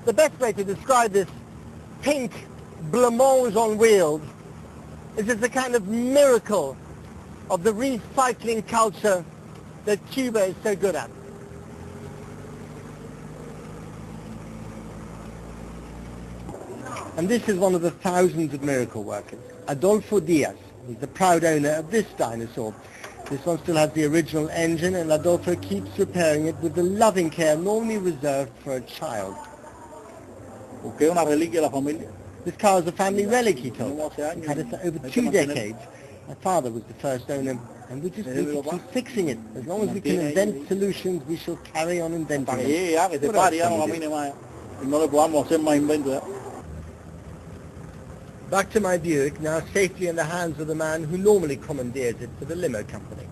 The best way to describe this pink blancmange on wheels is it's a kind of miracle of the recycling culture that Cuba is so good at. And this is one of the thousands of miracle workers, Adolfo Diaz. He's the proud owner of this dinosaur. This one still has the original engine, and Adolfo keeps repairing it with the loving care normally reserved for a child. This car is a family relic, he told us. He had it for over 2 decades. My father was the first owner, and we just need to keep fixing it. As long as we can invent solutions, we shall carry on inventing them. Back to my Buick, now safely in the hands of the man who normally commandeers it for the limo company.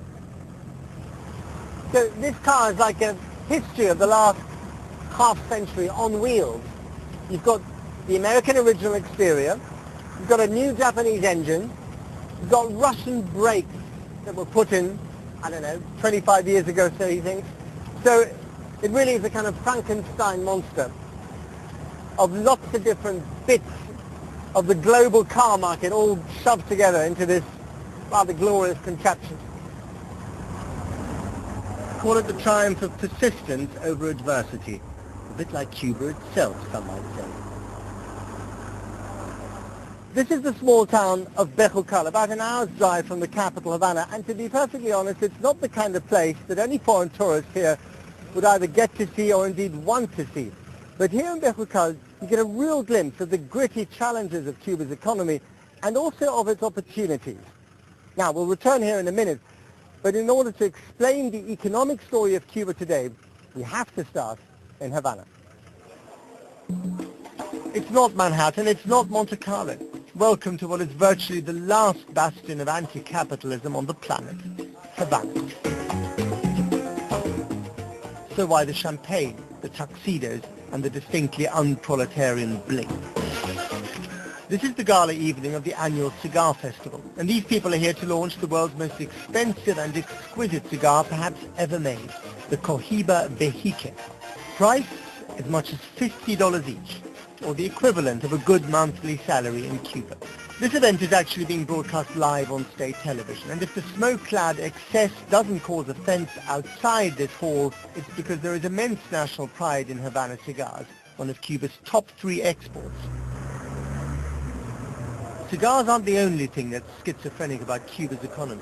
So this car is like a history of the last half century on wheels. You've got the American original exterior, you've got a new Japanese engine, you've got Russian brakes that were put in, I don't know, 25 years ago, so he thinks. So it really is a kind of Frankenstein monster of lots of different bits of the global car market all shoved together into this rather glorious contraption. Call it the triumph of persistence over adversity, a bit like Cuba itself, some might say. This is the small town of Bejucal, about an hour's drive from the capital, Havana, and to be perfectly honest, it's not the kind of place that any foreign tourist here would either get to see or indeed want to see. But here in Bejucal, you get a real glimpse of the gritty challenges of Cuba's economy and also of its opportunities. Now, we'll return here in a minute, but in order to explain the economic story of Cuba today, we have to start in Havana. It's not Manhattan, it's not Monte Carlo. Welcome to what is virtually the last bastion of anti-capitalism on the planet, Havana. So why the champagne, the tuxedos, and the distinctly unproletarian bling? This is the gala evening of the annual cigar festival, and these people are here to launch the world's most expensive and exquisite cigar perhaps ever made, the Cohiba Vejique. Price as much as $50 each, or the equivalent of a good monthly salary in Cuba. This event is actually being broadcast live on state television, and if the smoke-clad excess doesn't cause offense outside this hall, it's because there is immense national pride in Havana cigars, one of Cuba's top 3 exports. Cigars aren't the only thing that's schizophrenic about Cuba's economy.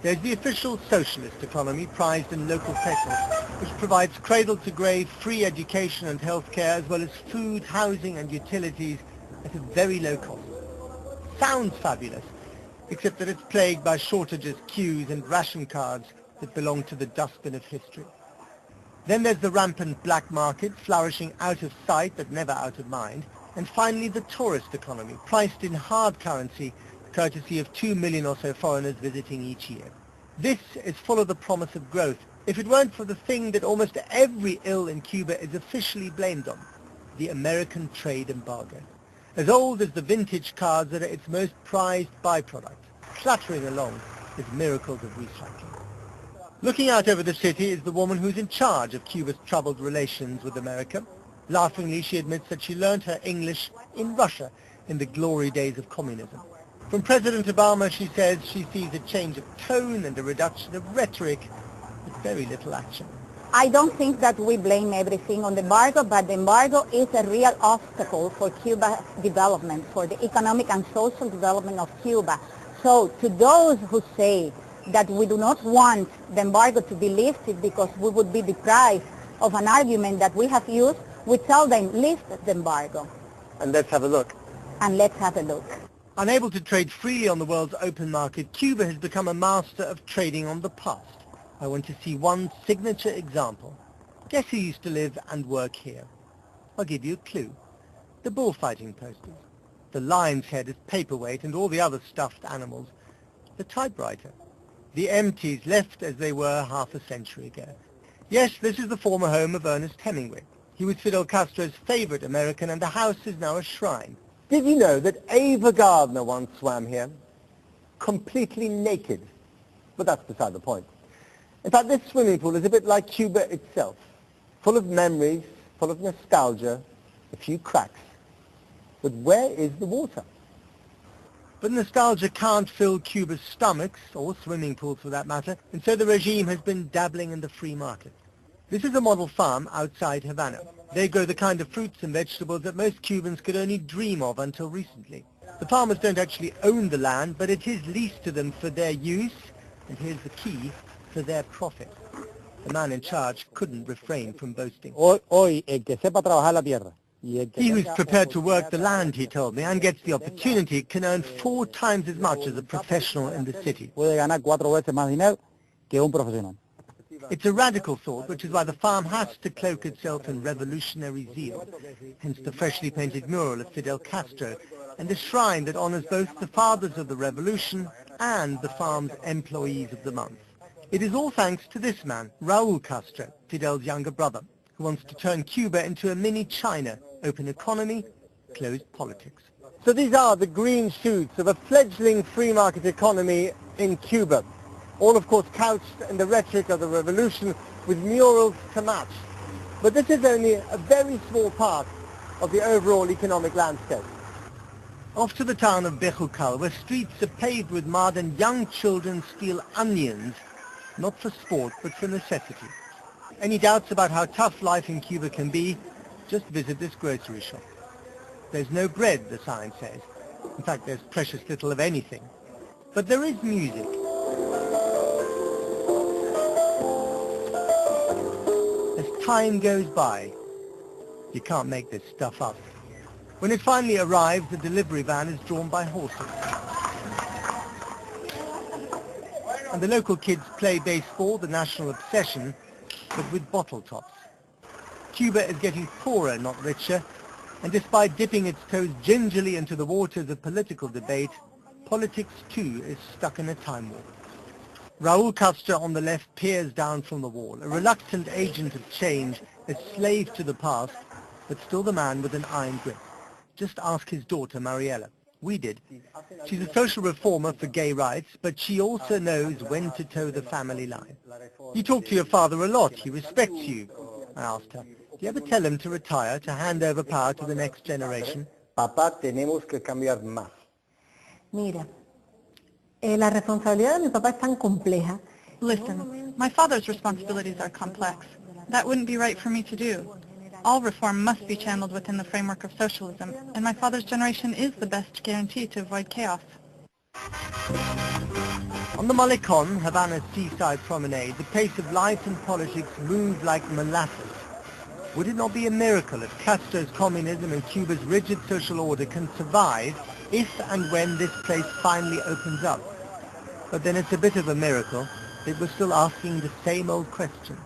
There's the official socialist economy, prized in local pesos, which provides cradle-to-grave free education and health care, as well as food, housing and utilities at a very low cost. Sounds fabulous, except that it's plagued by shortages, queues and ration cards that belong to the dustbin of history. Then there's the rampant black market, flourishing out of sight but never out of mind. And finally the tourist economy, priced in hard currency, courtesy of 2 million or so foreigners visiting each year. This is full of the promise of growth, if it weren't for the thing that almost every ill in Cuba is officially blamed on, the American trade embargo. As old as the vintage cars that are its most prized byproduct, clattering along with miracles of recycling. Looking out over the city is the woman who's in charge of Cuba's troubled relations with America. Laughingly, she admits that she learned her English in Russia in the glory days of communism. From President Obama, she says she sees a change of tone and a reduction of rhetoric, with very little action. I don't think that we blame everything on the embargo, but the embargo is a real obstacle for Cuba's development, for the economic and social development of Cuba. So to those who say that we do not want the embargo to be lifted because we would be deprived of an argument that we have used, we tell them, lift the embargo. And let's have a look. And let's have a look. Unable to trade freely on the world's open market, Cuba has become a master of trading on the past. I want to see one signature example. Guess who used to live and work here? I'll give you a clue. The bullfighting posters, the lion's head as paperweight and all the other stuffed animals, the typewriter, the empties left as they were half a century ago. Yes, this is the former home of Ernest Hemingway. He was Fidel Castro's favorite American, and the house is now a shrine. Did you know that Ava Gardner once swam here? Completely naked. But that's beside the point. In fact, this swimming pool is a bit like Cuba itself, full of memories, full of nostalgia, a few cracks. But where is the water? But nostalgia can't fill Cuba's stomachs, or swimming pools for that matter, and so the regime has been dabbling in the free market. This is a model farm outside Havana. They grow the kind of fruits and vegetables that most Cubans could only dream of until recently. The farmers don't actually own the land, but it is leased to them for their use, and here's the key, for their profit. The man in charge couldn't refrain from boasting. Hoy, el que sepa trabajar la tierra. He who's prepared to work the land, he told me, and gets the opportunity, can earn 4 times as much as a professional in the city. Puede ganar 4 veces más dinero que un profesional. It's a radical thought, which is why the farm has to cloak itself in revolutionary zeal, hence the freshly painted mural of Fidel Castro, and a shrine that honors both the fathers of the revolution and the farm's employees of the month. It is all thanks to this man, Raul Castro, Fidel's younger brother, who wants to turn Cuba into a mini China, open economy, closed politics. So these are the green shoots of a fledgling free market economy in Cuba, all of course couched in the rhetoric of the revolution with murals to match. But this is only a very small part of the overall economic landscape. Off to the town of Bejucal, where streets are paved with mud and young children steal onions, not for sport but for necessity. Any doubts about how tough life in Cuba can be, just visit this grocery shop. There's no bread, the sign says. In fact, there's precious little of anything. But there is music. As time goes by, you can't make this stuff up. When it finally arrives, the delivery van is drawn by horses. And the local kids play baseball, the national obsession, but with bottle tops. Cuba is getting poorer, not richer, and despite dipping its toes gingerly into the waters of political debate, politics too is stuck in a time warp. Raul Castro on the left peers down from the wall, a reluctant agent of change, a slave to the past, but still the man with an iron grip. Just ask his daughter Mariela. We did. She's a social reformer for gay rights, but she also knows when to toe the family line. You talk to your father a lot. He respects you. I asked her. Do you ever tell him to retire, to hand over power to the next generation? Papá, tenemos que cambiar más. Mira, la responsabilidad de mi papá es tan compleja. Listen, my father's responsibilities are complex. That wouldn't be right for me to do. All reform must be channeled within the framework of socialism, and my father's generation is the best guarantee to avoid chaos. On the Malecon, Havana's seaside promenade, the pace of life and politics moves like molasses. Would it not be a miracle if Castro's communism and Cuba's rigid social order can survive if and when this place finally opens up? But then it's a bit of a miracle that we're still asking the same old questions.